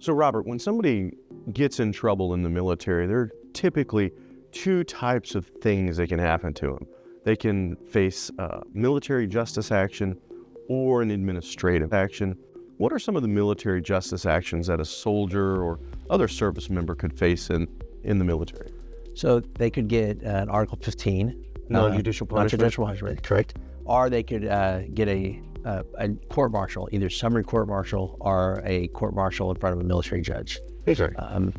So Robert, when somebody gets in trouble in the military, there are typically two types of things that can happen to them. They can face military justice action or an administrative action. What are some of the military justice actions that a soldier or other service member could face in the military? So they could get an Article 15. Non-judicial punishment? Non-judicial punishment, correct. Or they could get a court-martial, either summary court-martial or a court-martial in front of a military judge. Okay. And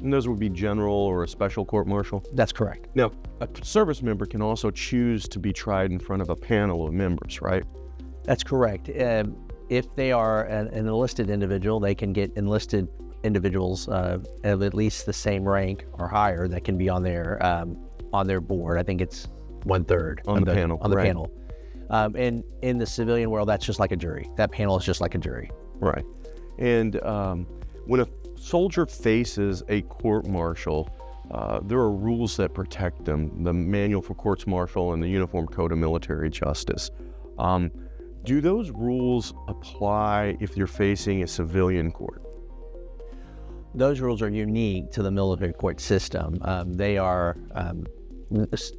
those would be general or a special court-martial? That's correct. Now, a service member can also choose to be tried in front of a panel of members, right? That's correct. If they are an enlisted individual, they can get enlisted individuals of at least the same rank or higher that can be on their board. I think it's 1/3 on the panel. On the right. panel. And in the civilian world, that's just like a jury. That panel is just like a jury. Right. And when a soldier faces a court-martial, there are rules that protect them, the Manual for Courts-Martial and the Uniform Code of Military Justice. Do those rules apply if you're facing a civilian court? Those rules are unique to the military court system. They are,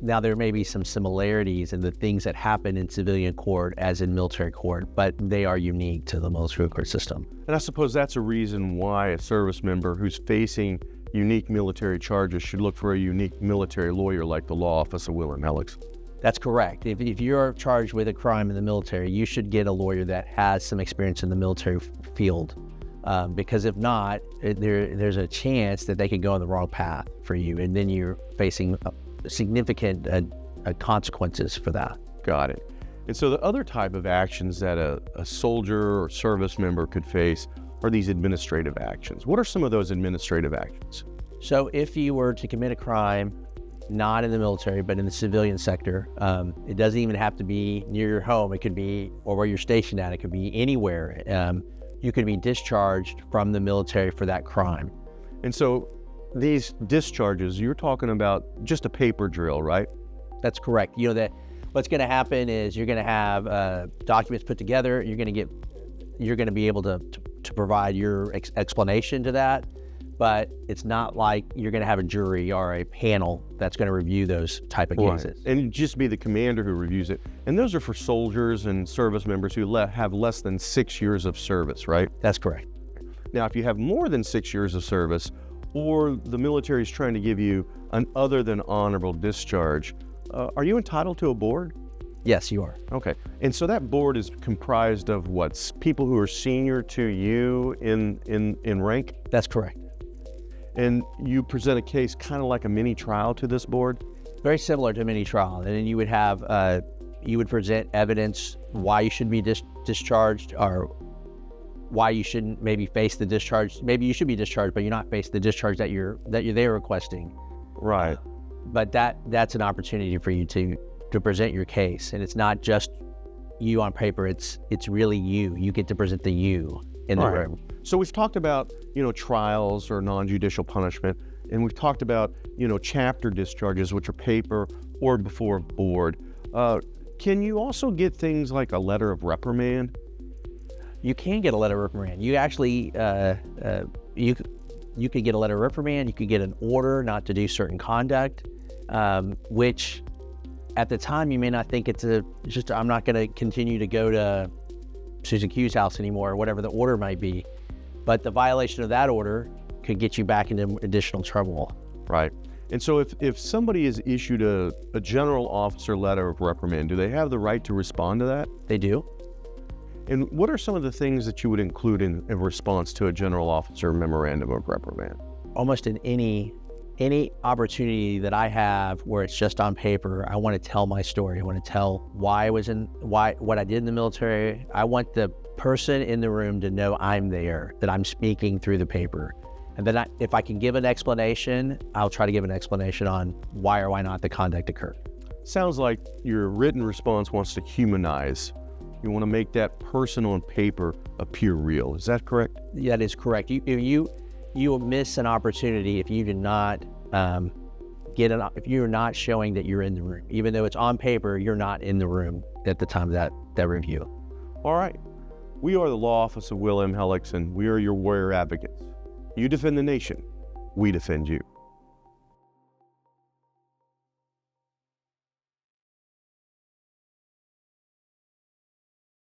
now there may be some similarities in the things that happen in civilian court as in military court, but they are unique to the military court system. And I suppose that's a reason why a service member who's facing unique military charges should look for a unique military lawyer like the law office of William Helixon. That's correct. If you're charged with a crime in the military, you should get a lawyer that has some experience in the military field. Because if not, there's a chance that they could go on the wrong path for you, and then you're facing significant consequences for that. Got it. And so the other type of actions that a soldier or service member could face are these administrative actions. What are some of those administrative actions? So if you were to commit a crime, not in the military, but in the civilian sector, it doesn't even have to be near your home. It could be, or where you're stationed at, it could be anywhere. You could be discharged from the military for that crime. And so these discharges, you're talking about just a paper drill, right? That's correct. You know that what's going to happen is you're going to have documents put together. You're going to be able to provide your explanation to that, but it's not like you're going to have a jury or a panel that's going to review those type of cases. Right. And it'd just be the commander who reviews it. And those are for soldiers and service members who have less than 6 years of service, right? That's correct. Now, if you have more than 6 years of service, or the military is trying to give you an other than honorable discharge, are you entitled to a board? Yes, you are. Okay. And so that board is comprised of what? People who are senior to you in rank? That's correct. And you present a case kind of like a mini trial to this board? Very similar to a mini trial. And then you would have, you would present evidence why you should be discharged, or why you shouldn't maybe face the discharge. Maybe you should be discharged, but you're not facing the discharge that you're there requesting. Right. But that's an opportunity for you to present your case. And it's not just you on paper, it's really you. You get to present the you in the room. So we've talked about, trials or non-judicial punishment, and we've talked about, chapter discharges, which are paper or before a board. Can you also get things like a letter of reprimand? You can get a letter of reprimand. You actually, you could get a letter of reprimand. You could get an order not to do certain conduct, which at the time you may not think it's I'm not going to continue to go to Susan Q's house anymore, or whatever the order might be. But the violation of that order could get you back into additional trouble. Right. And so if somebody is issued a general officer letter of reprimand, do they have the right to respond to that? They do. And what are some of the things that you would include in response to a general officer memorandum of reprimand? Almost in any opportunity that I have where it's just on paper, I want to tell my story. I want to tell what I did in the military. I want the person in the room to know I'm there, that I'm speaking through the paper. And then if I can give an explanation, I'll try to give an explanation on why or why not the conduct occurred. Sounds like your written response wants to humanize. You want to make that person on paper appear real. Is that correct? Yeah, that is correct. You will miss an opportunity if you do not if you're not showing that you're in the room. Even though it's on paper, you're not in the room at the time of that review. All right. We are the law office of Will M. Helixon. We are your warrior advocates. You defend the nation. We defend you.